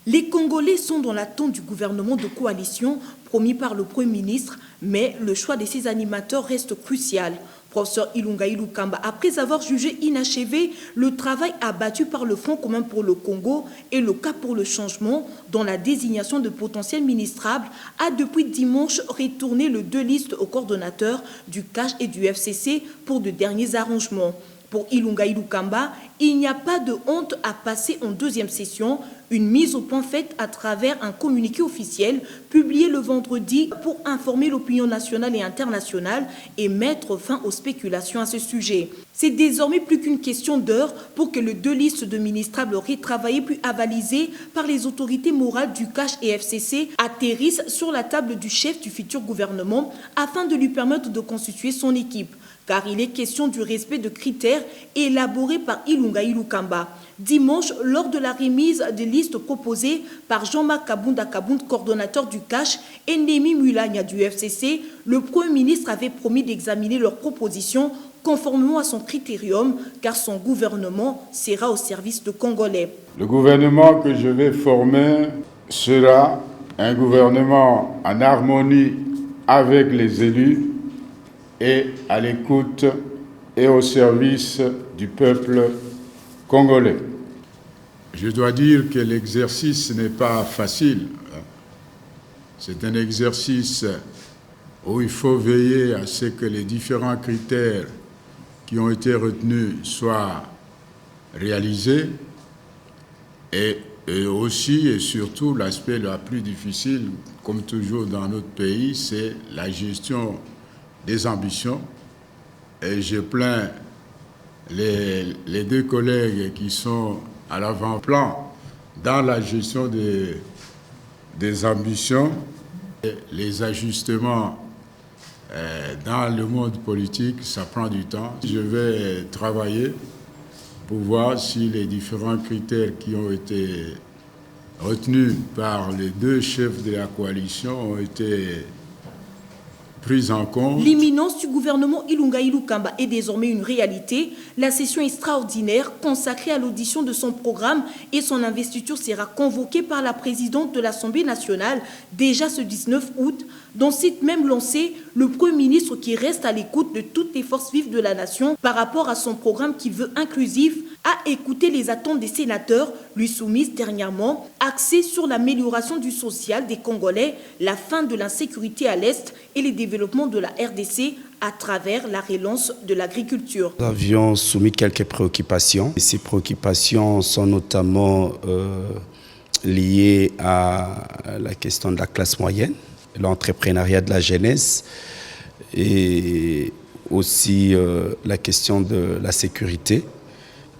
Les Congolais sont dans l'attente du gouvernement de coalition promis par le Premier ministre, mais le choix de ses animateurs reste crucial. Professeur Ilunga Ilukamba, après avoir jugé inachevé le travail abattu par le Front commun pour le Congo et le Cap pour le changement dans la désignation de potentiels ministrables, a depuis dimanche retourné les 2 listes aux coordonnateurs du CACH et du FCC pour de derniers arrangements. Pour Ilunga Ilukamba, il n'y a pas de honte à passer en 2e session, une mise au point faite à travers un communiqué officiel publié le vendredi pour informer l'opinion nationale et internationale et mettre fin aux spéculations à ce sujet. C'est désormais plus qu'une question d'heure pour que les 2 listes de ministrables retravaillées puis avalisées par les autorités morales du CACH et FCC atterrissent sur la table du chef du futur gouvernement afin de lui permettre de constituer son équipe. Car il est question du respect de critères élaborés par Ilunga Ilukamba. Dimanche, lors de la remise des listes proposées par Jean-Marc Kabunda Kabound, coordonnateur du CACH, et Némi Mulanya du FCC, le Premier ministre avait promis d'examiner leurs propositions conformément à son critérium, car son gouvernement sera au service de Congolais. Le gouvernement que je vais former sera un gouvernement en harmonie avec les élus et à l'écoute et au service du peuple congolais. Je dois dire que l'exercice n'est pas facile. C'est un exercice où il faut veiller à ce que les différents critères qui ont été retenus soient réalisés et aussi et surtout l'aspect le plus difficile, comme toujours dans notre pays, c'est la gestion des ambitions. Et je plains les 2 collègues qui sont à l'avant-plan dans la gestion des ambitions. Et les ajustements dans le monde politique, ça prend du temps. Je vais travailler pour voir si les différents critères qui ont été retenus par les 2 chefs de la coalition ont été prise en compte. L'imminence du gouvernement Ilunga Ilukamba est désormais une réalité. La session extraordinaire consacrée à l'audition de son programme et son investiture sera convoquée par la présidente de l'Assemblée nationale déjà ce 19 août. Dans cette même lancée, le Premier ministre qui reste à l'écoute de toutes les forces vives de la nation par rapport à son programme qui veut inclusif, a écouté les attentes des sénateurs lui soumises dernièrement, axées sur l'amélioration du social des Congolais, la fin de l'insécurité à l'Est et les développements de la RDC à travers la relance de l'agriculture. Nous avions soumis quelques préoccupations. Et ces préoccupations sont notamment liées à la question de la classe moyenne, l'entrepreneuriat de la jeunesse et aussi la question de la sécurité,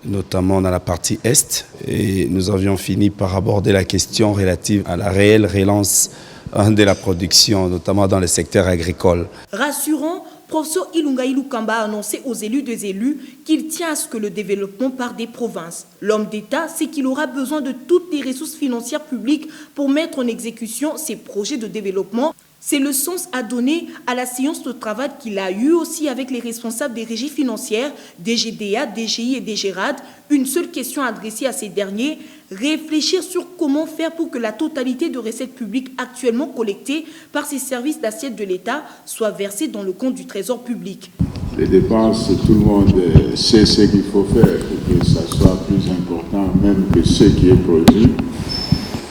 notamment dans la partie Est. Et nous avions fini par aborder la question relative à la réelle relance de la production, notamment dans le secteur agricole. Rassurant, professeur Ilunga Ilukamba a annoncé aux élus des élus qu'il tient à ce que le développement parte des provinces. L'homme d'État sait qu'il aura besoin de toutes les ressources financières publiques pour mettre en exécution ses projets de développement. C'est le sens à donner à la séance de travail qu'il a eue aussi avec les responsables des régies financières, DGDA, DGI et DGRAD. Une seule question adressée à ces derniers, réfléchir sur comment faire pour que la totalité de recettes publiques actuellement collectées par ces services d'assiette de l'État soit versée dans le compte du Trésor public. Les dépenses, tout le monde sait ce qu'il faut faire pour que ça soit plus important même que ce qui est produit,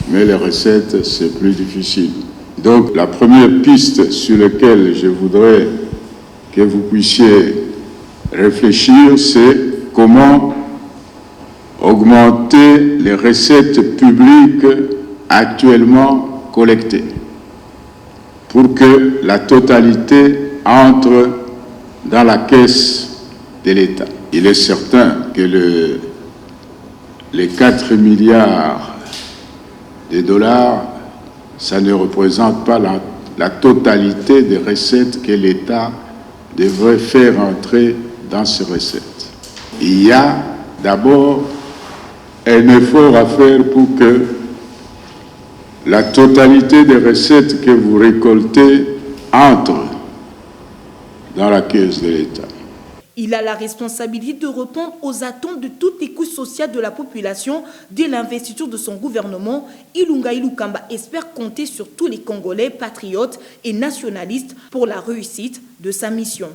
mais les recettes, c'est plus difficile. Donc, la première piste sur laquelle je voudrais que vous puissiez réfléchir, c'est comment augmenter les recettes publiques actuellement collectées pour que la totalité entre dans la caisse de l'État. Il est certain que les 4 milliards de dollars, ça ne représente pas la totalité des recettes que l'État devrait faire entrer dans ces recettes. Il y a d'abord un effort à faire pour que la totalité des recettes que vous récoltez entre dans la caisse de l'État. Il a la responsabilité de répondre aux attentes de toutes les couches sociales de la population dès l'investiture de son gouvernement. Ilunga Ilukamba espère compter sur tous les Congolais patriotes et nationalistes pour la réussite de sa mission.